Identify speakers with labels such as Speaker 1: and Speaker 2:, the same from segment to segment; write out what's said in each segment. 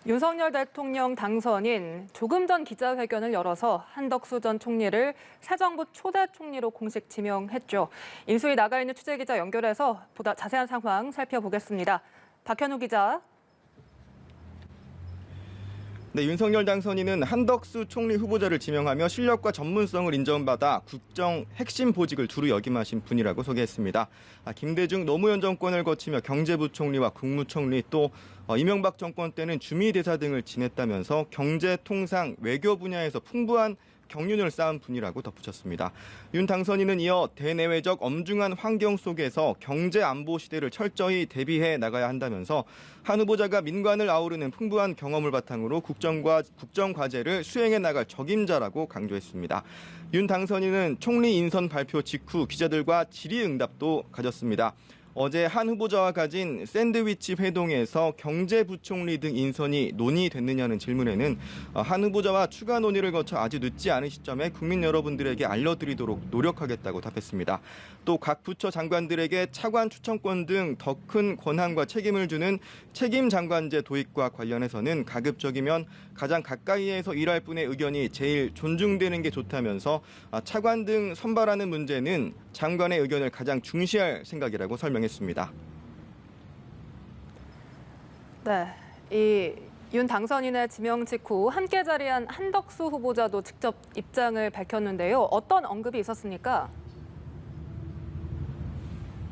Speaker 1: 윤석열 대통령 당선인 조금 전 기자회견을 열어서 한덕수 전 총리를 새 정부 초대 총리로 공식 지명했죠. 인수위 나가 있는 취재기자 연결해서 보다 자세한 상황 살펴보겠습니다. 박현우 기자.
Speaker 2: 네, 윤석열 당선인은 한덕수 총리 후보자를 지명하며 실력과 전문성을 인정받아 국정 핵심 보직을 두루 역임하신 분이라고 소개했습니다. 김대중 노무현 정권을 거치며 경제부총리와 국무총리 또 이명박 정권 때는 주미대사 등을 지냈다면서 경제, 통상, 외교 분야에서 풍부한 경륜을 쌓은 분이라고 덧붙였습니다. 윤 당선인은 이어 대내외적 엄중한 환경 속에서 경제 안보 시대를 철저히 대비해 나가야 한다면서 한 후보자가 민관을 아우르는 풍부한 경험을 바탕으로 국정 과제를 수행해 나갈 적임자라고 강조했습니다. 윤 당선인은 총리 인선 발표 직후 기자들과 질의응답도 가졌습니다. 어제 한 후보자와 가진 샌드위치 회동에서 경제부총리 등 인선이 논의됐느냐는 질문에는 한 후보자와 추가 논의를 거쳐 아주 늦지 않은 시점에 국민 여러분들에게 알려드리도록 노력하겠다고 답했습니다. 또 각 부처 장관들에게 차관 추천권 등 더 큰 권한과 책임을 주는 책임장관제 도입과 관련해서는 가급적이면 가장 가까이에서 일할 분의 의견이 제일 존중되는 게 좋다면서 차관 등 선발하는 문제는 장관의 의견을 가장 중시할 생각이라고 설명했습니다.
Speaker 1: 네, 윤 당선인의 지명 직후 함께 자리한 한덕수 후보자도 직접 입장을 밝혔는데요. 어떤 언급이 있었습니까?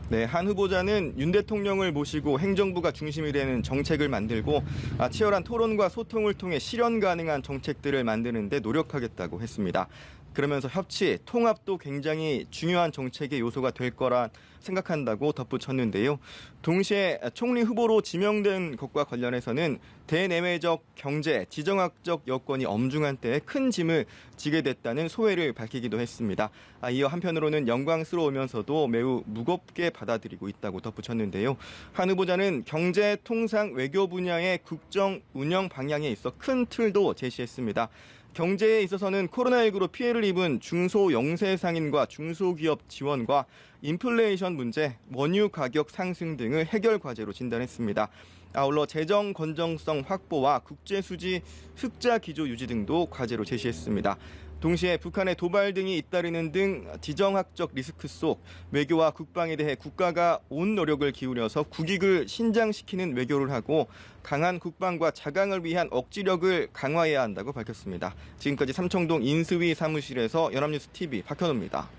Speaker 2: 네, 한 후보자는 윤 대통령을 모시고 행정부가 중심이 되는 정책을 만들고 치열한 토론과 소통을 통해 실현 가능한 정책들을 만드는 데 노력하겠다고 했습니다. 그러면서 협치, 통합도 굉장히 중요한 정책의 요소가 될 거라 생각한다고 덧붙였는데요. 동시에 총리 후보로 지명된 것과 관련해서는 대내외적 경제, 지정학적 여건이 엄중한 때에 큰 짐을 지게 됐다는 소회를 밝히기도 했습니다. 이어 한편으로는 영광스러우면서도 매우 무겁게 받아들이고 있다고 덧붙였는데요. 한 후보자는 경제, 통상, 외교 분야의 국정 운영 방향에 있어 큰 틀도 제시했습니다. 경제에 있어서는 코로나19로 피해를 입은 중소영세상인과 중소기업 지원과 인플레이션 문제, 원유 가격 상승 등을 해결 과제로 진단했습니다. 아울러 재정 건전성 확보와 국제수지 흑자 기조 유지 등도 과제로 제시했습니다. 동시에 북한의 도발 등이 잇따르는 등 지정학적 리스크 속 외교와 국방에 대해 국가가 온 노력을 기울여서 국익을 신장시키는 외교를 하고 강한 국방과 자강을 위한 억지력을 강화해야 한다고 밝혔습니다. 지금까지 삼청동 인수위 사무실에서 연합뉴스 TV 박현우입니다.